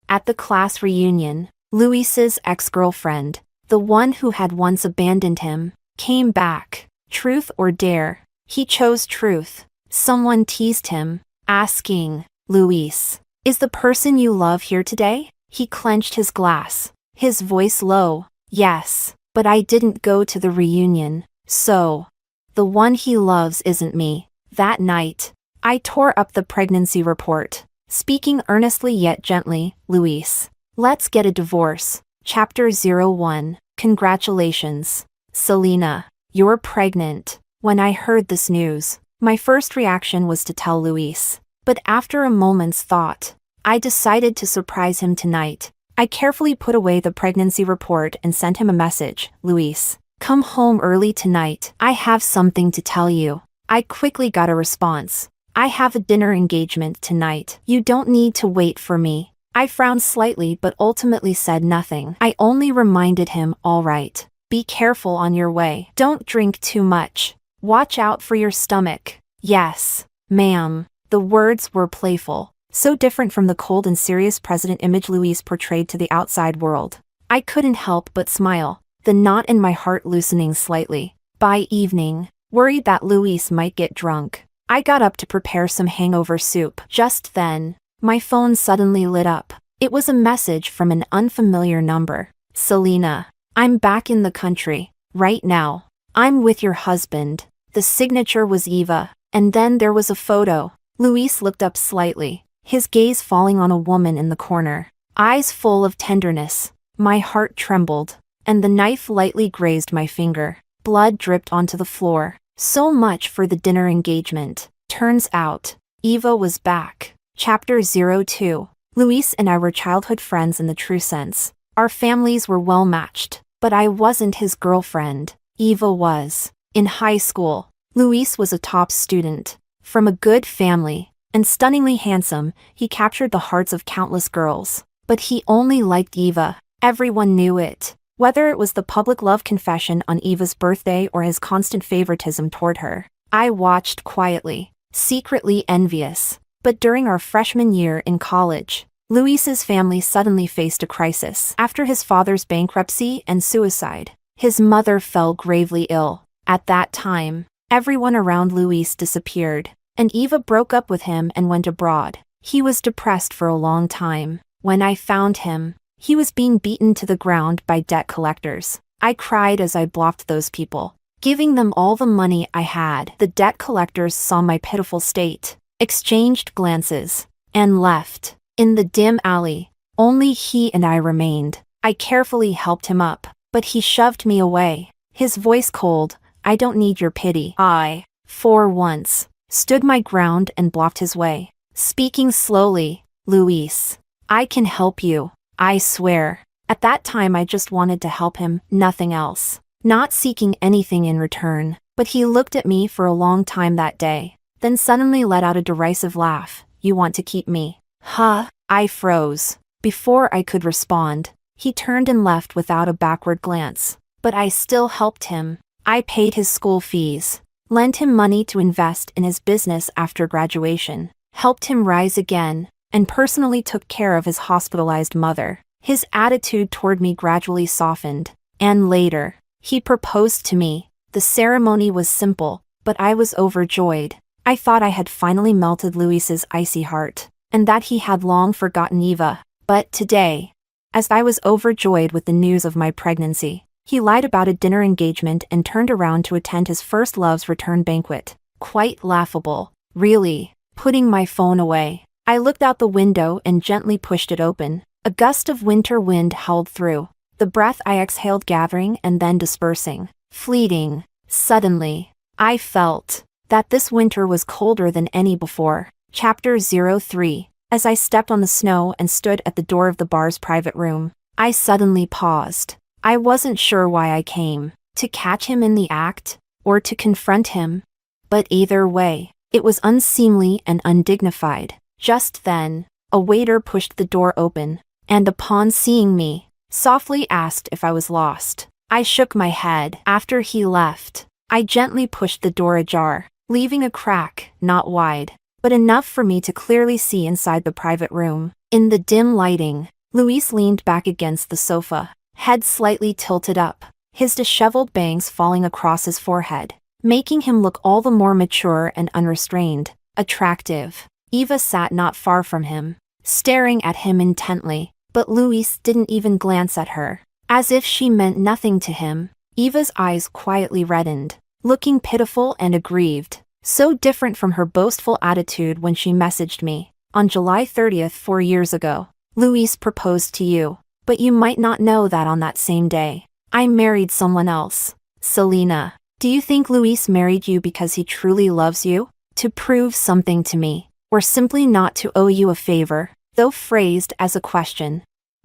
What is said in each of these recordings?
At the class reunion, Luis's ex-girlfriend, the one who had once abandoned him, came back. Truth or dare? He chose truth. Someone teased him, asking, "Luis, is the person you love here today?" He clenched his glass, his voice low. "Yes, but I didn't go to the reunion, so the one he loves isn't me." That night, I tore up the pregnancy report, speaking earnestly yet gently. "Luis, let's get a divorce." Chapter 01. Congratulations, Selena. You're pregnant. When I heard this news, my first reaction was to tell Luis. But after a moment's thought, I decided to surprise him tonight. I carefully put away the pregnancy report and sent him a message. "Luis, come home early tonight. I have something to tell you." I quickly got a response. "I have a dinner engagement tonight. You don't need to wait for me." I frowned slightly but ultimately said nothing. I only reminded him, "All right, be careful on your way. Don't drink too much. Watch out for your stomach." "Yes, ma'am." The words were playful, so different from the cold and serious president image Luis portrayed to the outside world. I couldn't help but smile, the knot in my heart loosening slightly. By evening, worried that Luis might get drunk, I got up to prepare some hangover soup. Just then, my phone suddenly lit up. It was a message from an unfamiliar number. "Selena, I'm back in the country, right now. I'm with your husband." The signature was Eva, and then there was a photo. Luis looked up slightly, his gaze falling on a woman in the corner, eyes full of tenderness. My heart trembled, and the knife lightly grazed my finger. Blood dripped onto the floor. So much for the dinner engagement. Turns out, Eva was back. Chapter 02. Luis and I were childhood friends in the true sense. Our families were well matched, but I wasn't his girlfriend. Eva was. In high school, Luis was a top student. From a good family, and stunningly handsome, he captured the hearts of countless girls. But he only liked Eva. Everyone knew it. Whether it was the public love confession on Eva's birthday or his constant favoritism toward her, I watched quietly, secretly envious. But during our freshman year in college, Luis's family suddenly faced a crisis. After his father's bankruptcy and suicide, his mother fell gravely ill. At that time, everyone around Luis disappeared, and Eva broke up with him and went abroad. He was depressed for a long time. When I found him, he was being beaten to the ground by debt collectors. I cried as I blocked those people, giving them all the money I had. The debt collectors saw my pitiful state, exchanged glances, and left. In the dim alley, only he and I remained. I carefully helped him up, but he shoved me away, his voice cold. "I don't need your pity." I, for once, stood my ground and blocked his way, speaking slowly. "Luis, I can help you. I swear." At that time I just wanted to help him, nothing else. Not seeking anything in return. But he looked at me for a long time that day, then suddenly let out a derisive laugh. "You want to keep me? Huh?" I froze. Before I could respond, he turned and left without a backward glance. But I still helped him. I paid his school fees, lent him money to invest in his business after graduation, helped him rise again, and personally took care of his hospitalized mother. His attitude toward me gradually softened, and later, he proposed to me. The ceremony was simple, but I was overjoyed. I thought I had finally melted Luis's icy heart, and that he had long forgotten Eva. But today, as I was overjoyed with the news of my pregnancy, he lied about a dinner engagement and turned around to attend his first love's return banquet. Quite laughable, really. Putting my phone away, I looked out the window and gently pushed it open. A gust of winter wind howled through, the breath I exhaled gathering and then dispersing, fleeting. Suddenly, I felt that this winter was colder than any before. Chapter 03. As I stepped on the snow and stood at the door of the bar's private room, I suddenly paused. I wasn't sure why I came, to catch him in the act, or to confront him. But either way, it was unseemly and undignified. Just then, a waiter pushed the door open, and upon seeing me, softly asked if I was lost. I shook my head. After he left, I gently pushed the door ajar, leaving a crack, not wide, but enough for me to clearly see inside the private room. In the dim lighting, Luis leaned back against the sofa, head slightly tilted up, his disheveled bangs falling across his forehead, making him look all the more mature and unrestrained, attractive. Eva sat not far from him, staring at him intently, but Luis didn't even glance at her. As if she meant nothing to him, Eva's eyes quietly reddened, looking pitiful and aggrieved, so different from her boastful attitude when she messaged me. On July 30th 4 years ago, Luis proposed to you, but you might not know that on that same day, I married someone else. Selena, do you think Luis married you because he truly loves you? To prove something to me? Or simply not to owe you a favor, though phrased as a question?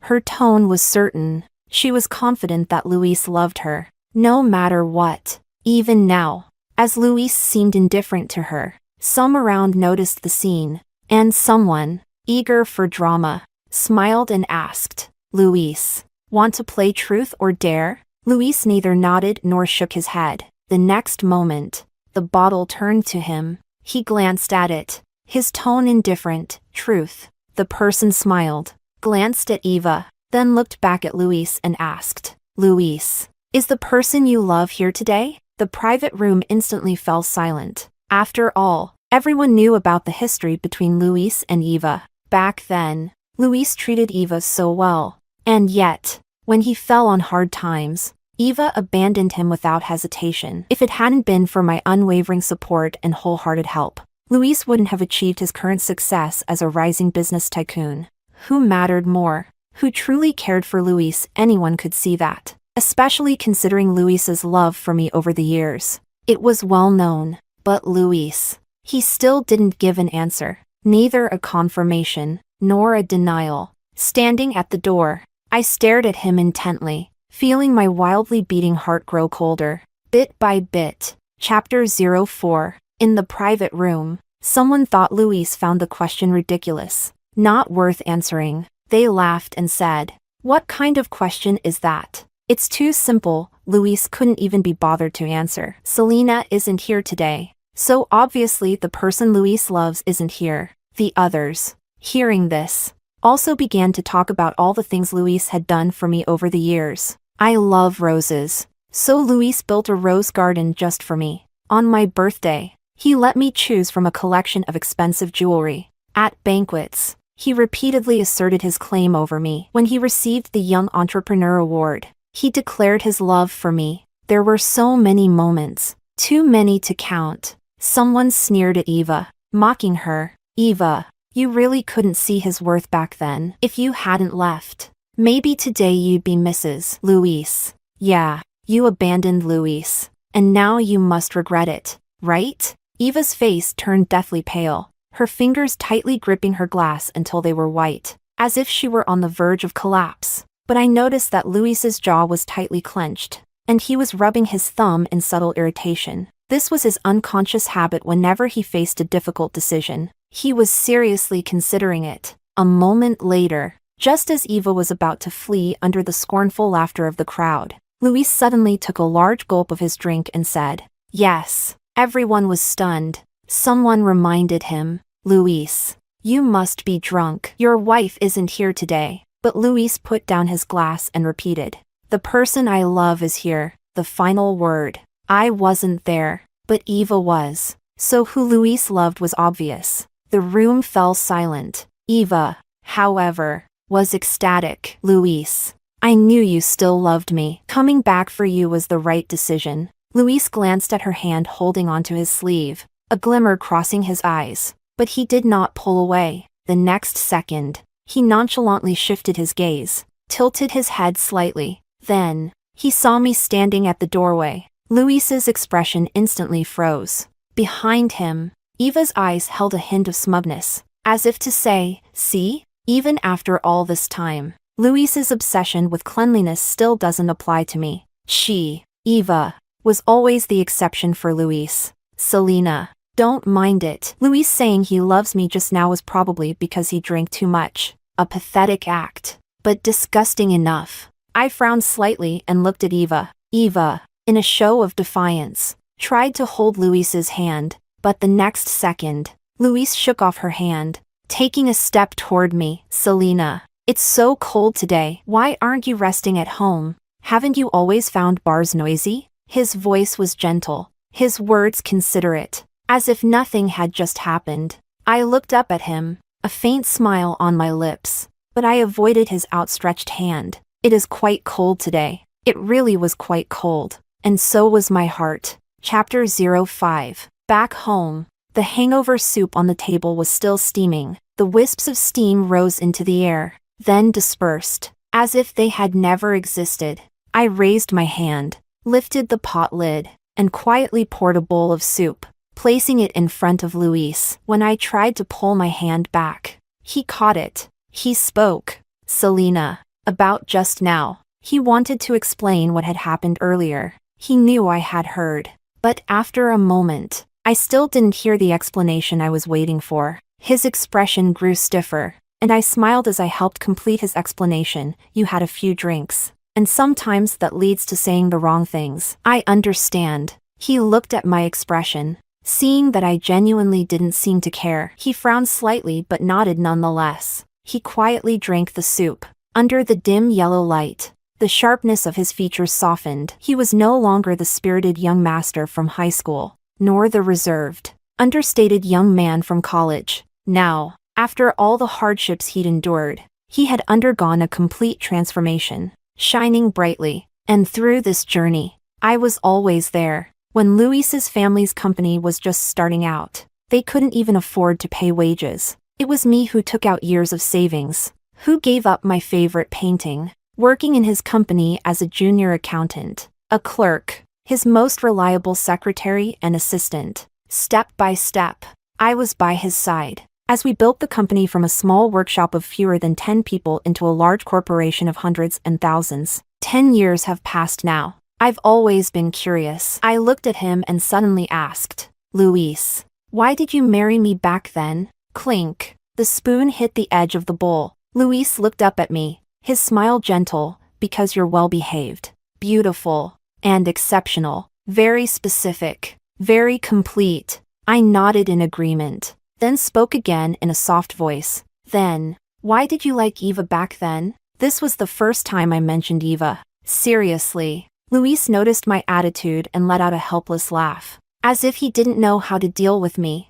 Her tone was certain. She was confident that Luis loved her, no matter what. Even now, as Luis seemed indifferent to her, some around noticed the scene, and someone, eager for drama, smiled and asked, Luis, want to play truth or dare? Luis neither nodded nor shook his head. The next moment, the bottle turned to him. He glanced at it, his tone indifferent. Truth. The person smiled, glanced at Eva, then looked back at Luis and asked, Luis, is the person you love here today? The private room instantly fell silent. After all, everyone knew about the history between Luis and Eva. Back then, Luis treated Eva so well. And yet, when he fell on hard times, Eva abandoned him without hesitation. If it hadn't been for my unwavering support and wholehearted help, Luis wouldn't have achieved his current success as a rising business tycoon. Who mattered more? Who truly cared for Luis? Anyone could see that, especially considering Luis's love for me over the years. It was well known. But Luis, he still didn't give an answer, neither a confirmation, nor a denial. Standing at the door, I stared at him intently, feeling my wildly beating heart grow colder, bit by bit. Chapter 04. In the private room, someone thought Luis found the question ridiculous, not worth answering. They laughed and said, "What kind of question is that? It's too simple." Luis couldn't even be bothered to answer. Selena isn't here today, so obviously the person Luis loves isn't here. The others, hearing this, also began to talk about all the things Luis had done for me over the years. I love roses, so Luis built a rose garden just for me. On my birthday, he let me choose from a collection of expensive jewelry. At banquets, he repeatedly asserted his claim over me. When he received the Young Entrepreneur Award, he declared his love for me. There were so many moments, too many to count. Someone sneered at Eva, mocking her. Eva, you really couldn't see his worth back then. If you hadn't left, maybe today you'd be Mrs. Luis. Yeah, you abandoned Luis, and now you must regret it, right? Eva's face turned deathly pale, her fingers tightly gripping her glass until they were white, as if she were on the verge of collapse. But I noticed that Luis's jaw was tightly clenched, and he was rubbing his thumb in subtle irritation. This was his unconscious habit whenever he faced a difficult decision. He was seriously considering it. A moment later, just as Eva was about to flee under the scornful laughter of the crowd, Luis suddenly took a large gulp of his drink and said, "Yes." Everyone was stunned. Someone reminded him, "Luis, you must be drunk. Your wife isn't here today." But Luis put down his glass and repeated, "The person I love is here." The final word. I wasn't there, but Eva was. So who Luis loved was obvious. The room fell silent. Eva, however, was ecstatic. "Luis, I knew you still loved me. Coming back for you was the right decision." Luis glanced at her hand holding onto his sleeve, a glimmer crossing his eyes, but he did not pull away. The next second, he nonchalantly shifted his gaze, tilted his head slightly. Then, he saw me standing at the doorway. Luis's expression instantly froze. Behind him, Eva's eyes held a hint of smugness, as if to say, "See? Even after all this time, Luis's obsession with cleanliness still doesn't apply to me." She, Eva, was always the exception for Luis. "Selena, don't mind it." Luis saying he loves me just now was probably because he drank too much. A pathetic act, but disgusting enough. I frowned slightly and looked at Eva. Eva, in a show of defiance, tried to hold Luis's hand, but the next second, Luis shook off her hand, taking a step toward me. "Selena, It's so cold today. Why aren't you resting at home? Haven't you always found bars noisy? His voice was gentle, his words considerate, as if nothing had just happened. I looked up at him, a faint smile on my lips, but I avoided his outstretched hand. It is quite cold today. It really was quite cold, and so was my heart. Chapter 05. Back home. The hangover soup on the table was still steaming. The wisps of steam rose into the air, then dispersed, as if they had never existed. I raised my hand, lifted the pot lid, and quietly poured a bowl of soup, placing it in front of Luis. When I tried to pull my hand back, he caught it. He spoke. Selena. About just now. He wanted to explain what had happened earlier. He knew I had heard. But after a moment, I still didn't hear the explanation I was waiting for. His expression grew stiffer, and I smiled as I helped complete his explanation. You had a few drinks, and sometimes that leads to saying the wrong things. I understand. He looked at my expression, seeing that I genuinely didn't seem to care. He frowned slightly but nodded nonetheless. He quietly drank the soup. Under the dim yellow light, the sharpness of his features softened. He was no longer the spirited young master from high school, nor the reserved, understated young man from college. Now, after all the hardships he'd endured, he had undergone a complete transformation, shining brightly. And through this journey, I was always there. When Luis's family's company was just starting out, they couldn't even afford to pay wages. It was me who took out years of savings, who gave up my favorite painting, working in his company as a junior accountant, a clerk, his most reliable secretary and assistant. Step by step, I was by his side, as we built the company from a small workshop of fewer than 10 people into a large corporation of hundreds and thousands. 10 years have passed now. I've always been curious. I looked at him and suddenly asked, Luis, why did you marry me back then? Clink. The spoon hit the edge of the bowl. Luis looked up at me, his smile gentle. Because you're well-behaved, beautiful, and exceptional. Very specific, very complete. I nodded in agreement, then spoke again in a soft voice. Then, why did you like Eva back then? This was the first time I mentioned Eva. Seriously. Luis noticed my attitude and let out a helpless laugh, as if he didn't know how to deal with me.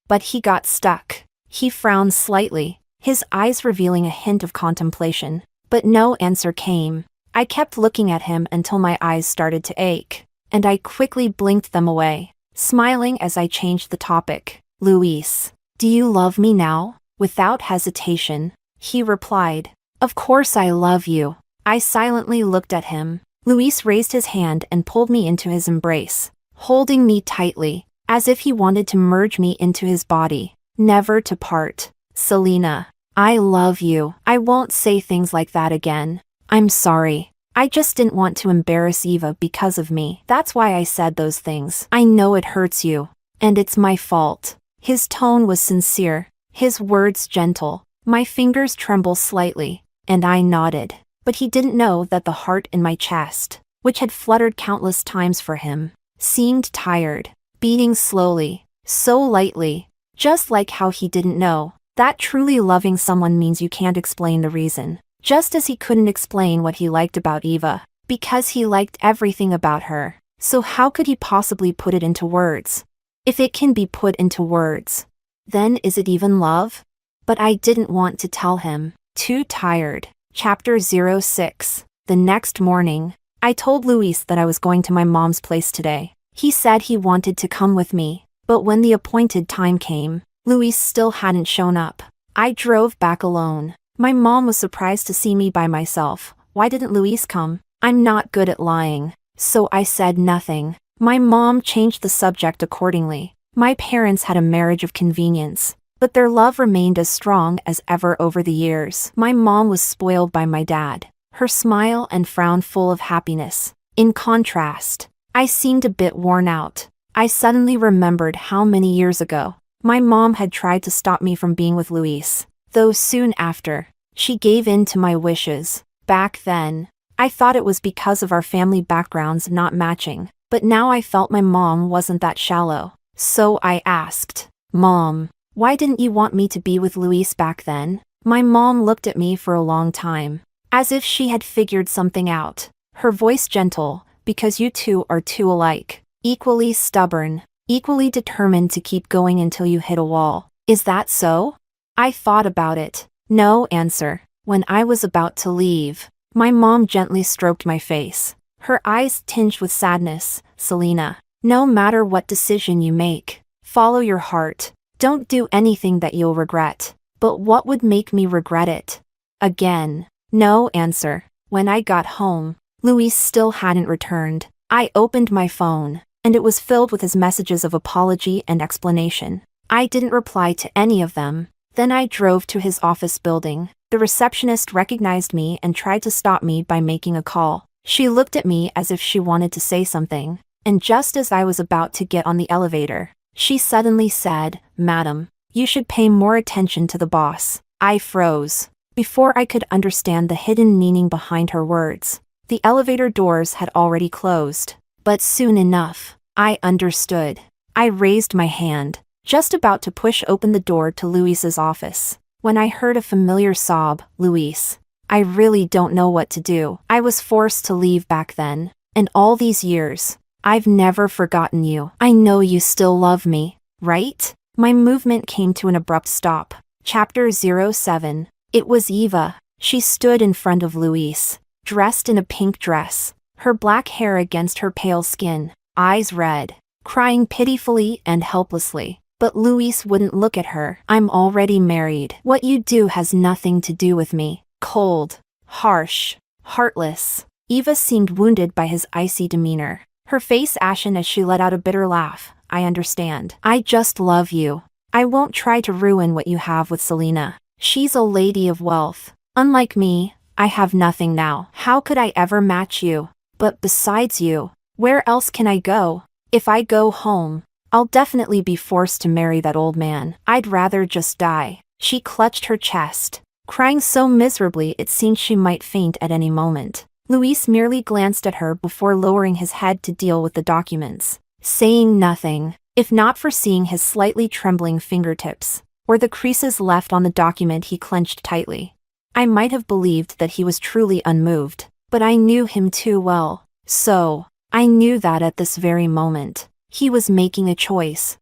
But he got stuck. He frowned slightly, his eyes revealing a hint of contemplation. But no answer came. I kept looking at him until my eyes started to ache, and I quickly blinked them away, smiling as I changed the topic. Luis, do you love me now? Without hesitation, he replied. Of course I love you. I silently looked at him. Luis raised his hand and pulled me into his embrace, holding me tightly, as if he wanted to merge me into his body, never to part. Selena, I love you. I won't say things like that again. I'm sorry. I just didn't want to embarrass Eva because of me. That's why I said those things. I know it hurts you, and it's my fault. His tone was sincere, his words gentle. My fingers trembled slightly, and I nodded. But he didn't know that the heart in my chest, which had fluttered countless times for him, seemed tired, beating slowly, so lightly, just like how he didn't know that truly loving someone means you can't explain the reason. Just as he couldn't explain what he liked about Eva, because he liked everything about her. So how could he possibly put it into words? If it can be put into words, then is it even love? But I didn't want to tell him. Too tired. Chapter 06. The next morning, I told Luis that I was going to my mom's place today. He said he wanted to come with me, but when the appointed time came, Luis still hadn't shown up. I drove back alone. My mom was surprised to see me by myself. Why didn't Luis come? I'm not good at lying, so I said nothing. My mom changed the subject accordingly. My parents had a marriage of convenience, but their love remained as strong as ever over the years. My mom was spoiled by my dad, her smile and frown full of happiness. In contrast, I seemed a bit worn out. I suddenly remembered how many years ago, my mom had tried to stop me from being with Luis, though soon after, she gave in to my wishes. Back then, I thought it was because of our family backgrounds not matching, but now I felt my mom wasn't that shallow. So I asked, Mom, why didn't you want me to be with Luis back then? My mom looked at me for a long time, as if she had figured something out. Her voice gentle, because you two are too alike. Equally stubborn, equally determined to keep going until you hit a wall. Is that so? I thought about it. No answer. When I was about to leave, my mom gently stroked my face. Her eyes tinged with sadness. Selena, no matter what decision you make, follow your heart. Don't do anything that you'll regret. But what would make me regret it? Again. No answer. When I got home, Luis still hadn't returned. I opened my phone, and it was filled with his messages of apology and explanation. I didn't reply to any of them. Then I drove to his office building. The receptionist recognized me and tried to stop me by making a call. She looked at me as if she wanted to say something, and just as I was about to get on the elevator, she suddenly said, "Madam, you should pay more attention to the boss." I froze. Before I could understand the hidden meaning behind her words, the elevator doors had already closed. But soon enough, I understood. I raised my hand, just about to push open the door to Luis's office, when I heard a familiar sob. "Luis, I really don't know what to do. I was forced to leave back then, and all these years, I've never forgotten you. I know you still love me, right?" My movement came to an abrupt stop. Chapter 07. It was Eva. She stood in front of Luis, dressed in a pink dress, her black hair against her pale skin, eyes red, crying pitifully and helplessly. But Luis wouldn't look at her. "I'm already married. What you do has nothing to do with me." Cold, harsh, heartless. Eva seemed wounded by his icy demeanor, her face ashen as she let out a bitter laugh. "I understand. I just love you. I won't try to ruin what you have with Selena. She's a lady of wealth. Unlike me, I have nothing now. How could I ever match you? But besides you, where else can I go? If I go home, I'll definitely be forced to marry that old man. I'd rather just die." She clutched her chest, crying so miserably it seemed she might faint at any moment. Luis merely glanced at her before lowering his head to deal with the documents, saying nothing, if not for seeing his slightly trembling fingertips, or the creases left on the document he clenched tightly. I might have believed that he was truly unmoved, but I knew him too well. So, I knew that at this very moment, he was making a choice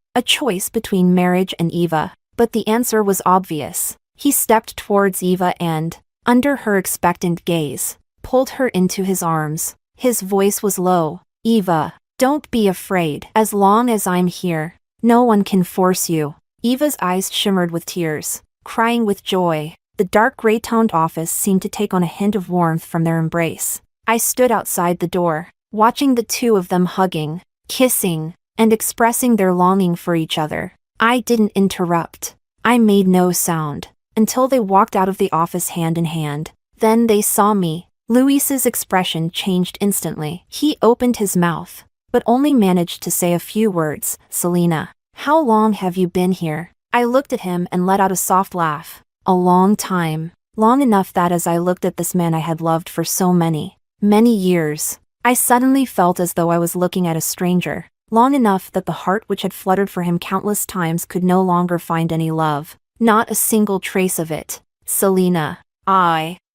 between marriage and Eva. But the answer was obvious. He stepped towards Eva and, under her expectant gaze, pulled her into his arms. His voice was low. "Eva, don't be afraid. As long as I'm here, no one can force you." Eva's eyes shimmered with tears, crying with joy. The dark gray-toned office seemed to take on a hint of warmth from their embrace. I stood outside the door, watching the two of them hugging, kissing, and expressing their longing for each other. I didn't interrupt. I made no sound, until they walked out of the office hand in hand. Then they saw me. Luis's expression changed instantly. He opened his mouth, but only managed to say a few words. "Selena, how long have you been here?" I looked at him and let out a soft laugh. "A long time. Long enough that as I looked at this man I had loved for so many years, I suddenly felt as though I was looking at a stranger. Long enough that the heart which had fluttered for him countless times could no longer find any love. Not a single trace of it. Selena,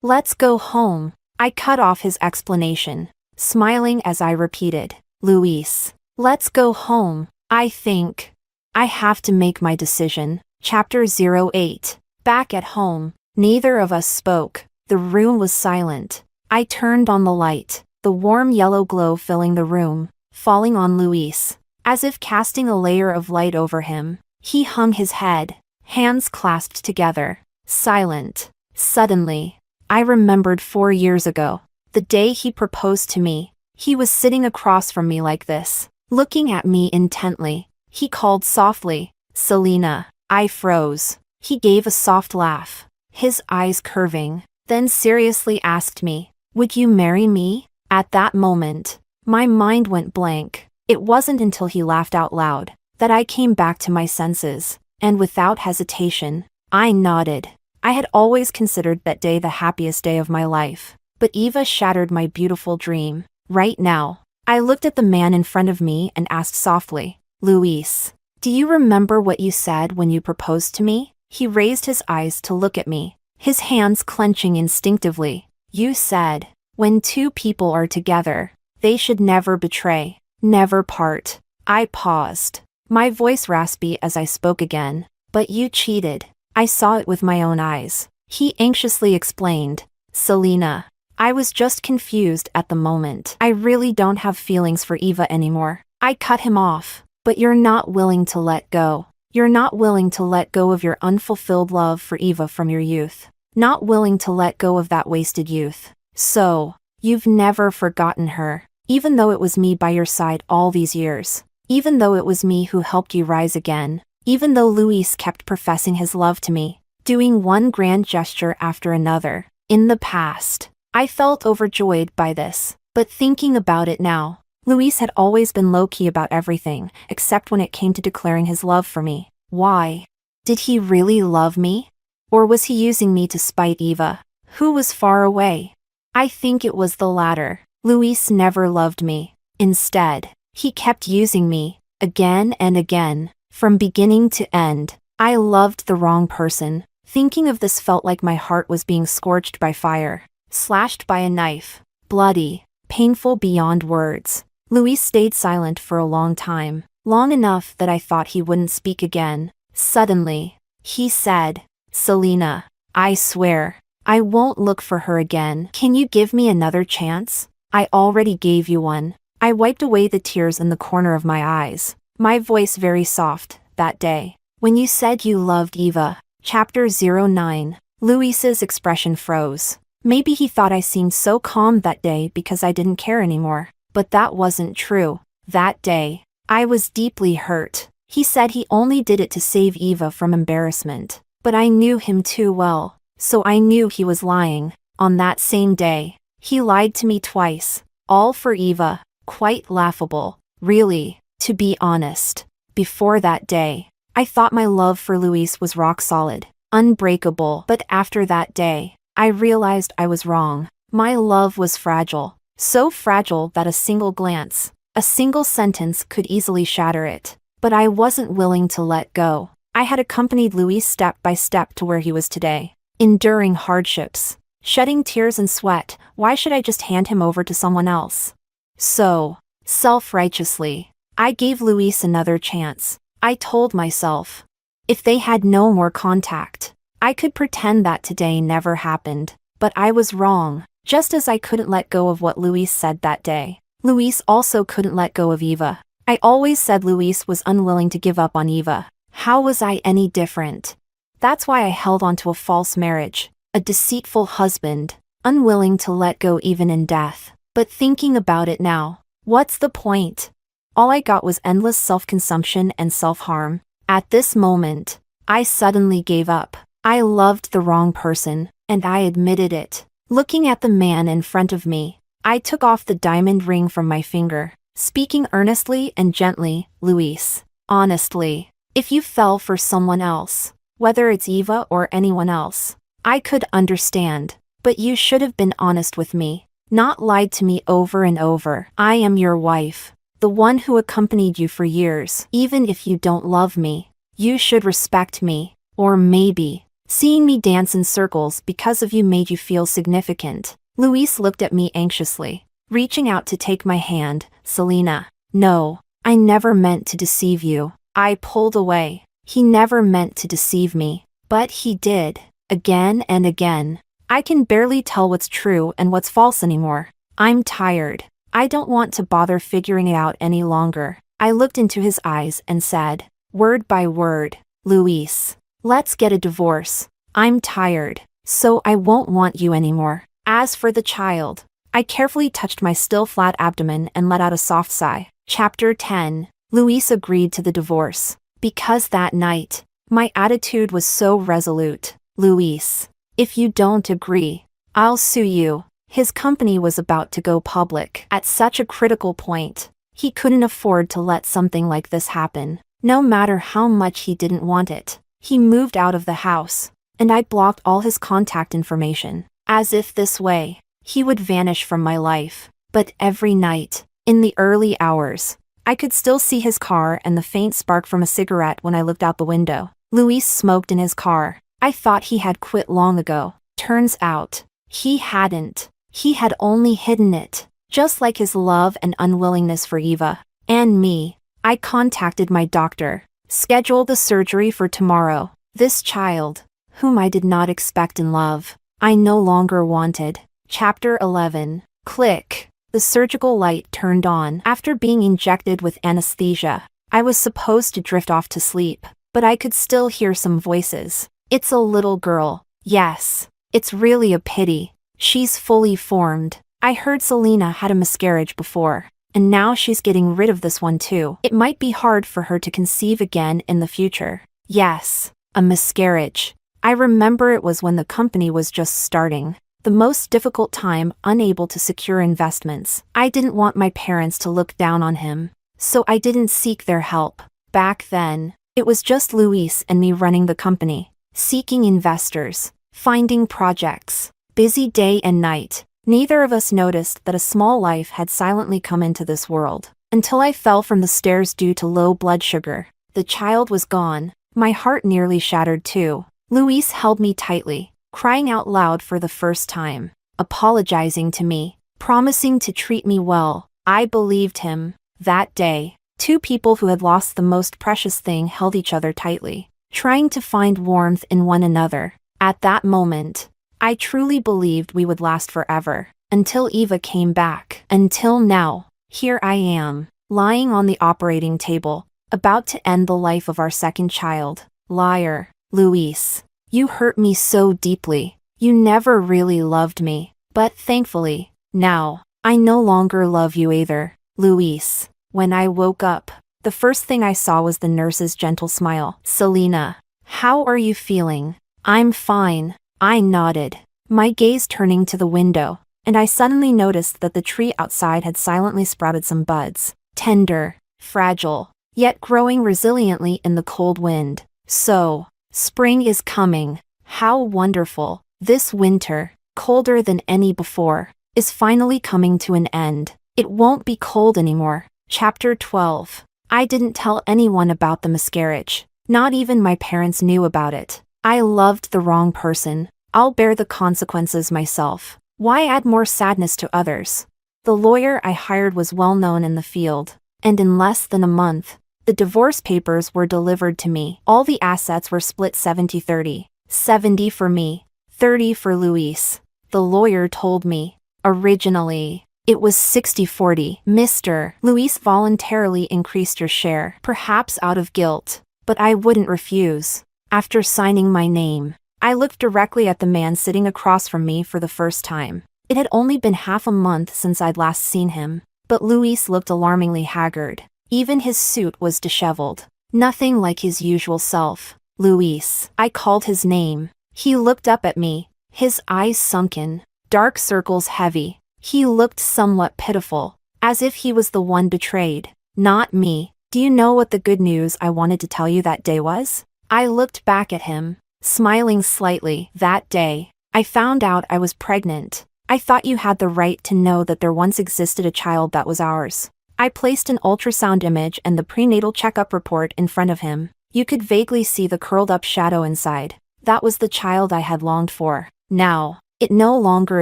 let's go home." I cut off his explanation, smiling as I repeated, "Luis, let's go home. I think I have to make my decision." Chapter 08. Back at home, neither of us spoke. The room was silent. I turned on the light, the warm yellow glow filling the room, falling on Luis, as if casting a layer of light over him. He hung his head, hands clasped together, silent. Suddenly, I remembered 4 years ago, the day he proposed to me. He was sitting across from me like this, looking at me intently. He called softly, "Selena." I froze. He gave a soft laugh, his eyes curving, then seriously asked me, "Would you marry me?" At that moment, my mind went blank. It wasn't until he laughed out loud that I came back to my senses, and without hesitation, I nodded. I had always considered that day the happiest day of my life, but Eva shattered my beautiful dream. Right now, I looked at the man in front of me and asked softly, "Luis, do you remember what you said when you proposed to me?" He raised his eyes to look at me, his hands clenching instinctively. You said, when two people are together, they should never betray, never part. I paused, my voice raspy as I spoke again. But you cheated. I saw it with my own eyes. He anxiously explained. Selena, I was just confused at the moment. I really don't have feelings for Eva anymore. I cut him off. But you're not willing to let go. You're not willing to let go of your unfulfilled love for Eva from your youth. Not willing to let go of that wasted youth. So, you've never forgotten her. Even though it was me by your side all these years. Even though it was me who helped you rise again. Even though Luis kept professing his love to me, doing one grand gesture after another. In the past, I felt overjoyed by this, but thinking about it now, Luis had always been low-key about everything, except when it came to declaring his love for me. Why? Did he really love me? Or was he using me to spite Eva, who was far away? I think it was the latter. Luis never loved me. Instead, he kept using me, again and again. From beginning to end, I loved the wrong person. Thinking of this felt like my heart was being scorched by fire, slashed by a knife, bloody, painful beyond words. Luis stayed silent for a long time, long enough that I thought he wouldn't speak again. Suddenly, he said, Selena, I swear, I won't look for her again. Can you give me another chance? I already gave you one. I wiped away the tears in the corner of my eyes. My voice very soft, that day. When you said you loved Eva. Chapter 09. Luis's expression froze. Maybe he thought I seemed so calm that day because I didn't care anymore. But that wasn't true. That day, I was deeply hurt. He said he only did it to save Eva from embarrassment. But I knew him too well. So I knew he was lying. On that same day, he lied to me twice. All for Eva. Quite laughable. Really. To be honest, before that day, I thought my love for Luis was rock solid, unbreakable. But after that day, I realized I was wrong. My love was fragile, so fragile that a single glance, a single sentence could easily shatter it. But I wasn't willing to let go. I had accompanied Luis step by step to where he was today, enduring hardships, shedding tears and sweat. Why should I just hand him over to someone else? So, self-righteously, I gave Luis another chance. I told myself, if they had no more contact, I could pretend that today never happened. But I was wrong. Just as I couldn't let go of what Luis said that day, Luis also couldn't let go of Eva. I always said Luis was unwilling to give up on Eva. How was I any different? That's why I held on to a false marriage, a deceitful husband, unwilling to let go even in death. But thinking about it now, what's the point? All I got was endless self-consumption and self-harm. At this moment, I suddenly gave up. I loved the wrong person, and I admitted it. Looking at the man in front of me, I took off the diamond ring from my finger, speaking earnestly and gently. Luis, honestly, if you fell for someone else, whether it's Eva or anyone else, I could understand. But you should have been honest with me, not lied to me over and over. I am your wife. The one who accompanied you for years. Even if you don't love me, you should respect me. Or maybe, seeing me dance in circles because of you made you feel significant. Luis looked at me anxiously, reaching out to take my hand. Selena, no, I never meant to deceive you. I pulled away. He never meant to deceive me. But he did, again and again. I can barely tell what's true and what's false anymore. I'm tired. I don't want to bother figuring it out any longer. I looked into his eyes and said, word by word, Luis, let's get a divorce. I'm tired, so I won't want you anymore. As for the child, I carefully touched my still flat abdomen and let out a soft sigh. Chapter 10. Luis agreed to the divorce. Because that night, my attitude was so resolute. Luis, if you don't agree, I'll sue you. His company was about to go public. At such a critical point, he couldn't afford to let something like this happen. No matter how much he didn't want it, he moved out of the house, and I blocked all his contact information, as if this way, he would vanish from my life. But every night, in the early hours, I could still see his car and the faint spark from a cigarette when I looked out the window. Luis smoked in his car, I thought he had quit long ago. Turns out, he hadn't. He had only hidden it. Just like his love and unwillingness for Eva. And me. I contacted my doctor. Scheduled the surgery for tomorrow. This child, whom I did not expect and love, I no longer wanted. Chapter 11. Click. The surgical light turned on. After being injected with anesthesia, I was supposed to drift off to sleep, but I could still hear some voices. It's a little girl. Yes. It's really a pity. She's fully formed. I heard Selena had a miscarriage before, and now she's getting rid of this one too. It might be hard for her to conceive again in the future. Yes, a miscarriage. I remember it was when the company was just starting. The most difficult time, unable to secure investments. I didn't want my parents to look down on him, so I didn't seek their help. Back then, it was just Luis and me running the company, seeking investors, finding projects, busy day and night. Neither of us noticed that a small life had silently come into this world, until I fell from the stairs due to low blood sugar. The child was gone. My heart nearly shattered too. Luis held me tightly, crying out loud for the first time, apologizing to me, promising to treat me well. I believed him. That day, two people who had lost the most precious thing held each other tightly, trying to find warmth in one another. At that moment, I truly believed we would last forever, until Eva came back. Until now, here I am, lying on the operating table, about to end the life of our second child. Liar, Luis. You hurt me so deeply. You never really loved me. But thankfully, now, I no longer love you either, Luis. When I woke up, the first thing I saw was the nurse's gentle smile. Selena, how are you feeling? I'm fine. I nodded, my gaze turning to the window, and I suddenly noticed that the tree outside had silently sprouted some buds. Tender, fragile, yet growing resiliently in the cold wind. So, spring is coming. How wonderful. This winter, colder than any before, is finally coming to an end. It won't be cold anymore. Chapter 12. I didn't tell anyone about the miscarriage. Not even my parents knew about it. I loved the wrong person. I'll bear the consequences myself. Why add more sadness to others? The lawyer I hired was well known in the field, and in less than a month, the divorce papers were delivered to me. All the assets were split 70-30. 70 for me, 30 for Luis. The lawyer told me. Originally, it was 60-40. Mr. Luis voluntarily increased your share, perhaps out of guilt, but I wouldn't refuse. After signing my name, I looked directly at the man sitting across from me for the first time. It had only been half a month since I'd last seen him, but Luis looked alarmingly haggard. Even his suit was disheveled. Nothing like his usual self. Luis. I called his name. He looked up at me, his eyes sunken, dark circles heavy. He looked somewhat pitiful, as if he was the one betrayed, not me. Do you know what the good news I wanted to tell you that day was? I looked back at him, smiling slightly. That day, I found out I was pregnant. I thought you had the right to know that there once existed a child that was ours. I placed an ultrasound image and the prenatal checkup report in front of him. You could vaguely see the curled-up shadow inside. That was the child I had longed for. Now, it no longer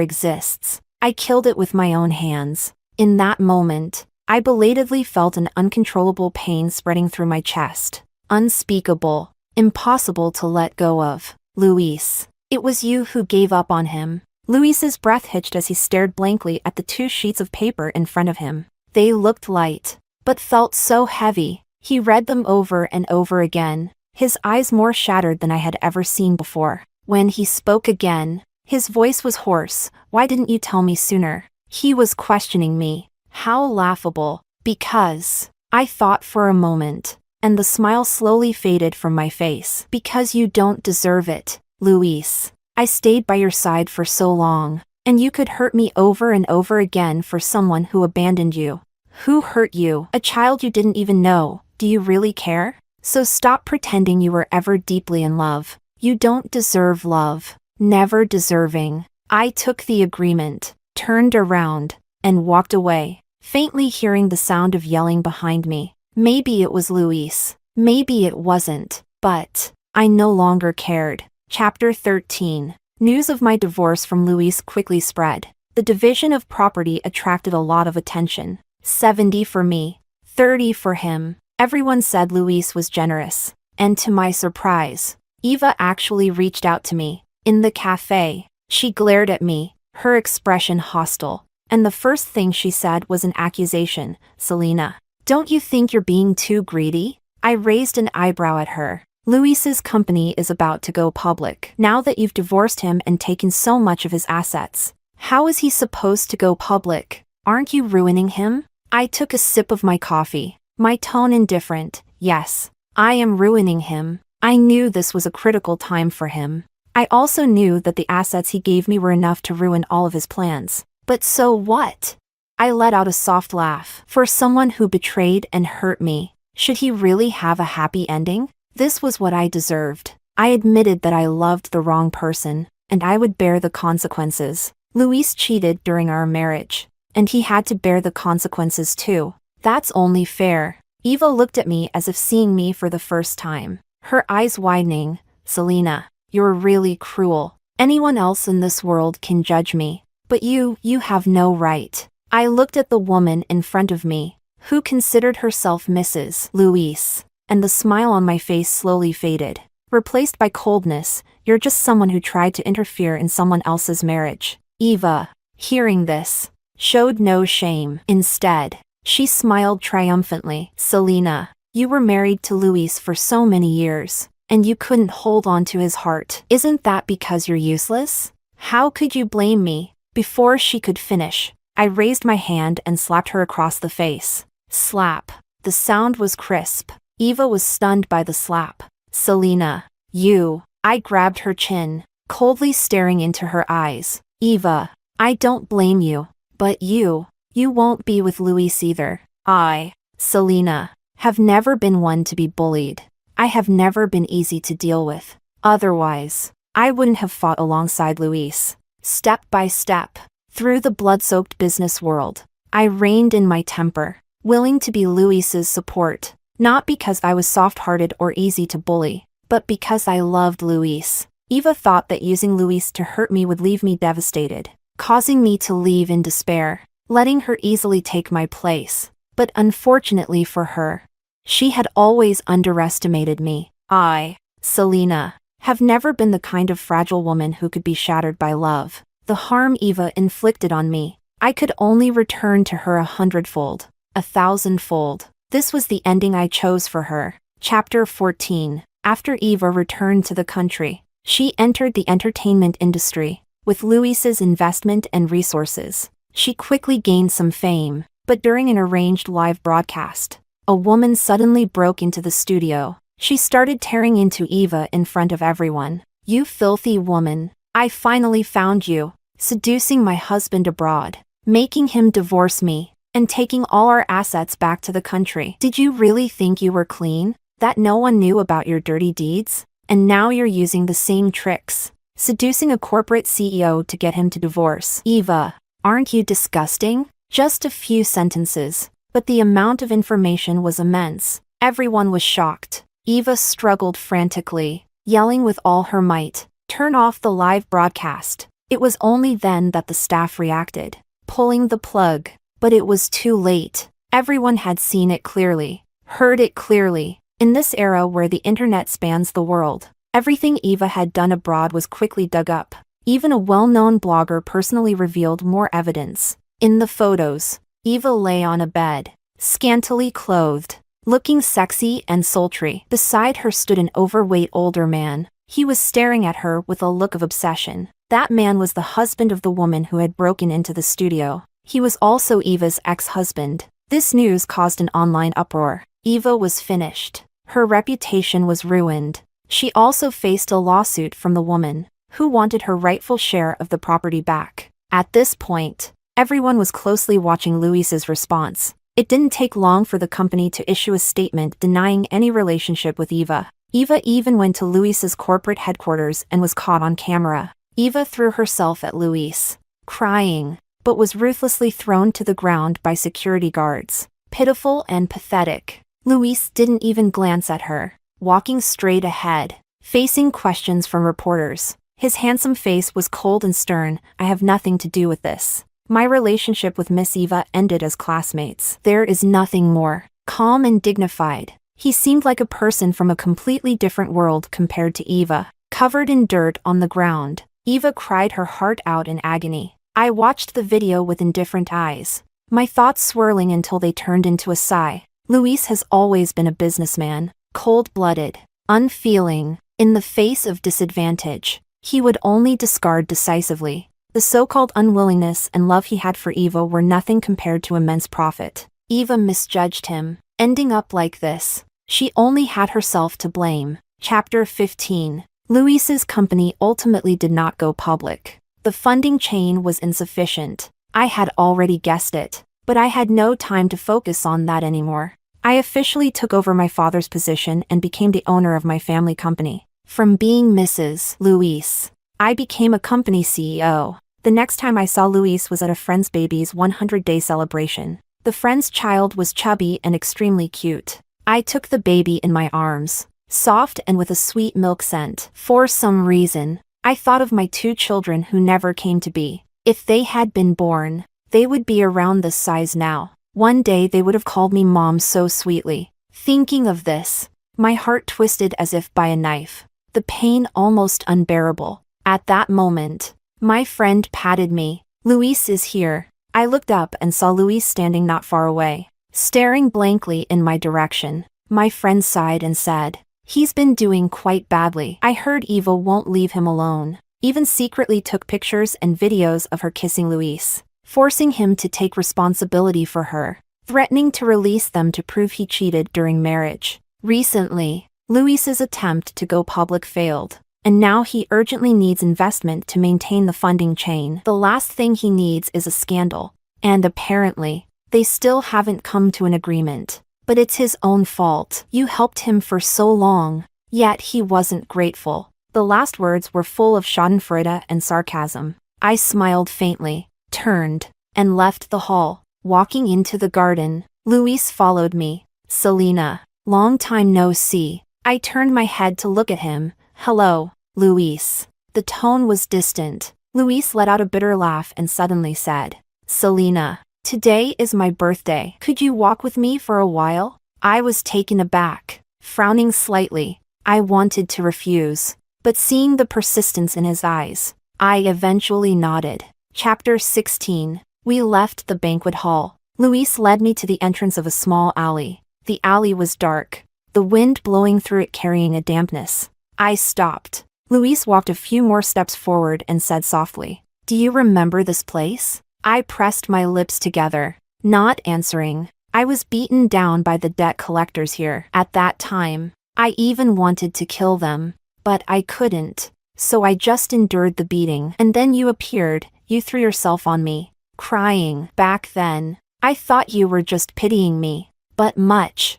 exists. I killed it with my own hands. In that moment, I belatedly felt an uncontrollable pain spreading through my chest. Unspeakable. Impossible to let go of. Luis. It was you who gave up on him. Luis's breath hitched as he stared blankly at the two sheets of paper in front of him. They looked light, but felt so heavy. He read them over and over again, his eyes more shattered than I had ever seen before. When he spoke again, his voice was hoarse. Why didn't you tell me sooner? He was questioning me. How laughable. Because, I thought for a moment, and the smile slowly faded from my face. Because you don't deserve it, Luis. I stayed by your side for so long, and you could hurt me over and over again for someone who abandoned you. Who hurt you? A child you didn't even know. Do you really care? So stop pretending you were ever deeply in love. You don't deserve love. Never deserving. I took the agreement, turned around, and walked away, faintly hearing the sound of yelling behind me. Maybe it was Luis. Maybe it wasn't. But I no longer cared. Chapter 13. News of my divorce from Luis quickly spread. The division of property attracted a lot of attention. 70 for me, 30 for him. Everyone said Luis was generous. And to my surprise, Eva actually reached out to me. In the cafe, she glared at me, her expression hostile. And the first thing she said was an accusation. Selena, don't you think you're being too greedy? I raised an eyebrow at her. Luis's company is about to go public. Now that you've divorced him and taken so much of his assets, how is he supposed to go public? Aren't you ruining him? I took a sip of my coffee, my tone indifferent. Yes, I am ruining him. I knew this was a critical time for him. I also knew that the assets he gave me were enough to ruin all of his plans. But so what? I let out a soft laugh. For someone who betrayed and hurt me, should he really have a happy ending? This was what I deserved. I admitted that I loved the wrong person, and I would bear the consequences. Luis cheated during our marriage, and he had to bear the consequences too. That's only fair. Eva looked at me as if seeing me for the first time, her eyes widening. Selena, you're really cruel. Anyone else in this world can judge me, but you have no right. I looked at the woman in front of me, who considered herself Mrs. Luis, and the smile on my face slowly faded, replaced by coldness. You're just someone who tried to interfere in someone else's marriage. Eva, hearing this, showed no shame. Instead, she smiled triumphantly. Selena, you were married to Luis for so many years, and you couldn't hold on to his heart. Isn't that because you're useless? How could you blame me? Before she could finish, I raised my hand and slapped her across the face. Slap. The sound was crisp. Eva was stunned by the slap. Selena, you. I grabbed her chin, coldly staring into her eyes. Eva, I don't blame you, but you won't be with Luis either. I, Selena, have never been one to be bullied. I have never been easy to deal with. Otherwise, I wouldn't have fought alongside Luis. Step by step, through the blood-soaked business world, I reined in my temper, willing to be Luis's support, not because I was soft-hearted or easy to bully, but because I loved Luis. Eva thought that using Luis to hurt me would leave me devastated, causing me to leave in despair, letting her easily take my place. But unfortunately for her, she had always underestimated me. I, Selena, have never been the kind of fragile woman who could be shattered by love. The harm Eva inflicted on me, I could only return to her 100-fold, 1,000-fold. This was the ending I chose for her. Chapter 14. After Eva returned to the country, she entered the entertainment industry. With Luis's investment and resources, she quickly gained some fame. But during an arranged live broadcast, a woman suddenly broke into the studio. She started tearing into Eva in front of everyone. You filthy woman, I finally found you, seducing my husband abroad, making him divorce me, and taking all our assets back to the country. Did you really think you were clean? That no one knew about your dirty deeds? And now you're using the same tricks, seducing a corporate CEO to get him to divorce. Eva, aren't you disgusting? Just a few sentences, but the amount of information was immense. Everyone was shocked. Eva struggled frantically, yelling with all her might, "Turn off the live broadcast." It was only then that the staff reacted, pulling the plug. But it was too late. Everyone had seen it clearly, heard it clearly. In this era where the internet spans the world, everything Eva had done abroad was quickly dug up. Even a well-known blogger personally revealed more evidence. In the photos, Eva lay on a bed, scantily clothed, looking sexy and sultry. Beside her stood an overweight older man. He was staring at her with a look of obsession. That man was the husband of the woman who had broken into the studio. He was also Eva's ex-husband. This news caused an online uproar. Eva was finished. Her reputation was ruined. She also faced a lawsuit from the woman, who wanted her rightful share of the property back. At this point, everyone was closely watching Luis's response. It didn't take long for the company to issue a statement denying any relationship with Eva. Eva even went to Luis's corporate headquarters and was caught on camera. Eva threw herself at Luis, crying, but was ruthlessly thrown to the ground by security guards. Pitiful and pathetic, Luis didn't even glance at her, walking straight ahead. facing questions from reporters. His handsome face was cold and stern. I have nothing to do with this. My relationship with Miss Eva ended as classmates. There is nothing more. Calm and dignified. He seemed like a person from a completely different world compared to Eva. Covered in dirt on the ground, Eva cried her heart out in agony. I watched the video with indifferent eyes, my thoughts swirling until they turned into a sigh. Luis has always been a businessman, cold-blooded, unfeeling. In the face of disadvantage, he would only discard decisively. The so-called unwillingness and love he had for Eva were nothing compared to immense profit. Eva misjudged him, ending up like this. She only had herself to blame. Chapter 15. Luis's company ultimately did not go public. The funding chain was insufficient. I had already guessed it, but I had no time to focus on that anymore. I officially took over my father's position and became the owner of my family company. From being Mrs. Luis, I became a company CEO. The next time I saw Luis was at a friend's baby's 100-day celebration. The friend's child was chubby and extremely cute. I took the baby in my arms, soft and with a sweet milk scent. For some reason, I thought of my 2 children who never came to be. If they had been born, they would be around this size now. One day they would have called me Mom so sweetly. Thinking of this, my heart twisted as if by a knife. The pain almost unbearable. At that moment, my friend patted me. Luis is here. I looked up and saw Luis standing not far away, staring blankly in my direction. My friend sighed and said, "He's been doing quite badly. I heard Eva won't leave him alone. Even secretly took pictures and videos of her kissing Luis, forcing him to take responsibility for her, threatening to release them to prove he cheated during marriage. Recently, Luis's attempt to go public failed, and now he urgently needs investment to maintain the funding chain. The last thing he needs is a scandal, and apparently, they still haven't come to an agreement. But it's his own fault. You helped him for so long, yet he wasn't grateful." The last words were full of schadenfreude and sarcasm. I smiled faintly, turned, and left the hall. Walking into the garden, Luis followed me. "Selena, long time no see." I turned my head to look at him. "Hello, Luis." The tone was distant. Luis let out a bitter laugh and suddenly said, "Selena, today is my birthday. Could you walk with me for a while?" I was taken aback, frowning slightly. I wanted to refuse, but seeing the persistence in his eyes, I eventually nodded. Chapter 16. We left the banquet hall. Luis led me to the entrance of a small alley. The alley was dark, the wind blowing through it carrying a dampness. I stopped. Luis walked a few more steps forward and said softly, "Do you remember this place?" I pressed my lips together, not answering. I was beaten down by the debt collectors here. At that time, I even wanted to kill them, but I couldn't. So I just endured the beating. And then you appeared. You threw yourself on me, crying. Back then, I thought you were just pitying me. But much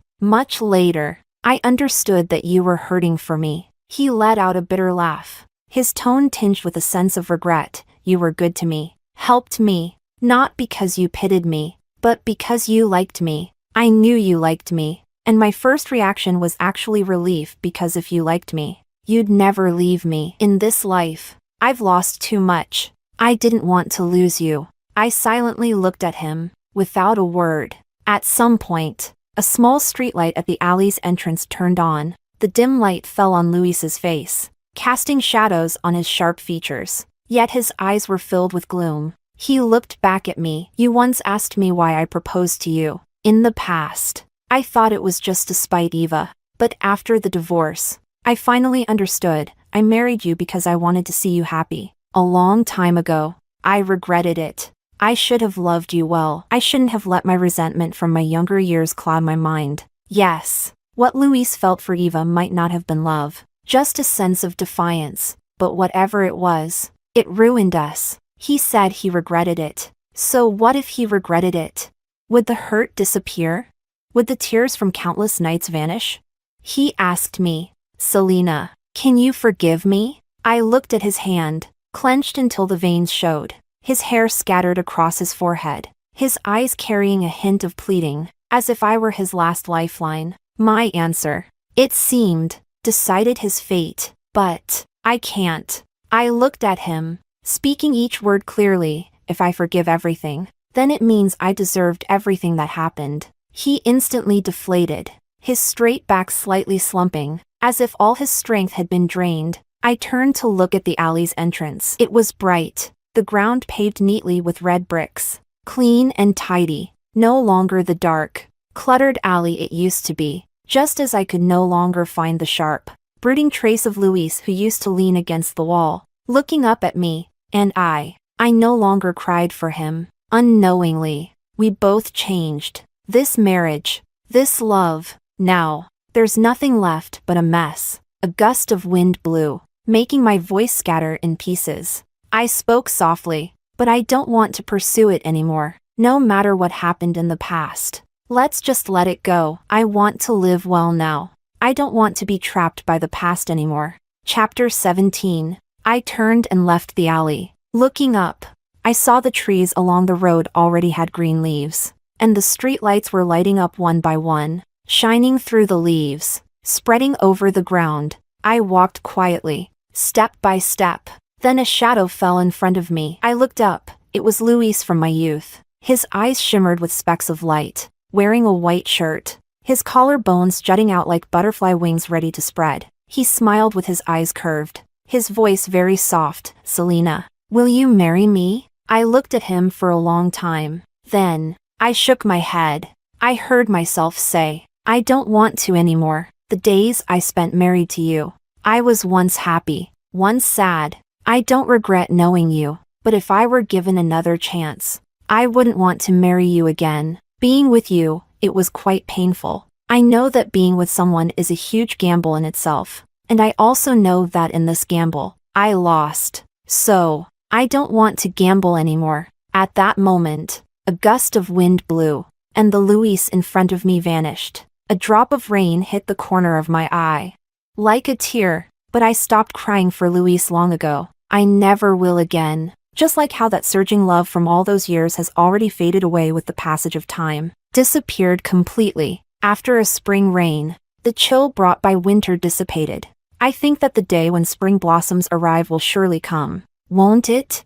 later, I understood that you were hurting for me. He let out a bitter laugh, his tone tinged with a sense of regret. You were good to me, helped me, not because you pitied me, but because you liked me. I knew you liked me, and my first reaction was actually relief, because if you liked me, you'd never leave me. In this life, I've lost too much. I didn't want to lose you. I silently looked at him, without a word. At some point, a small streetlight at the alley's entrance turned on. The dim light fell on Luis's face, casting shadows on his sharp features. Yet his eyes were filled with gloom. He looked back at me. "You once asked me why I proposed to you. In the past, I thought it was just to spite Eva. But after the divorce, I finally understood. I married you because I wanted to see you happy. A long time ago, I regretted it. I should have loved you well. I shouldn't have let my resentment from my younger years cloud my mind." Yes, what Luis felt for Eva might not have been love, just a sense of defiance, but whatever it was, it ruined us. He said he regretted it. So what if he regretted it? Would the hurt disappear? Would the tears from countless nights vanish? He asked me, "Selena, can you forgive me?" I looked at his hand, clenched until the veins showed, his hair scattered across his forehead, his eyes carrying a hint of pleading, as if I were his last lifeline. My answer, it seemed, decided his fate. But I can't. I looked at him, speaking each word clearly. If I forgive everything, then it means I deserved everything that happened. He instantly deflated, his straight back slightly slumping, as if all his strength had been drained. I turned to look at the alley's entrance. It was bright, the ground paved neatly with red bricks, clean and tidy, no longer the dark, cluttered alley it used to be. Just as I could no longer find the sharp, brooding trace of Luis who used to lean against the wall, looking up at me, and I no longer cried for him. Unknowingly, we both changed. This marriage, this love, now, there's nothing left but a mess. A gust of wind blew, making my voice scatter in pieces. I spoke softly, but I don't want to pursue it anymore, no matter what happened in the past. Let's just let it go. I want to live well now. I don't want to be trapped by the past anymore. Chapter 17. I turned and left the alley. Looking up, I saw the trees along the road already had green leaves, and the streetlights were lighting up one by one, shining through the leaves, spreading over the ground. I walked quietly, step by step. Then a shadow fell in front of me. I looked up. It was Luis from my youth. His eyes shimmered with specks of light, wearing a white shirt, his collarbones jutting out like butterfly wings ready to spread. He smiled with his eyes curved, his voice very soft. Selena, will you marry me? I looked at him for a long time. Then, I shook my head. I heard myself say, I don't want to anymore. The days I spent married to you, I was once happy, once sad. I don't regret knowing you, but if I were given another chance, I wouldn't want to marry you again. Being with you, it was quite painful. I know that being with someone is a huge gamble in itself, and I also know that in this gamble, I lost. So, I don't want to gamble anymore. At that moment, a gust of wind blew, and the Luis in front of me vanished. A drop of rain hit the corner of my eye, like a tear, but I stopped crying for Luis long ago. I never will again. Just like how that surging love from all those years has already faded away with the passage of time, disappeared completely. After a spring rain, the chill brought by winter dissipated. I think that the day when spring blossoms arrive will surely come, won't it?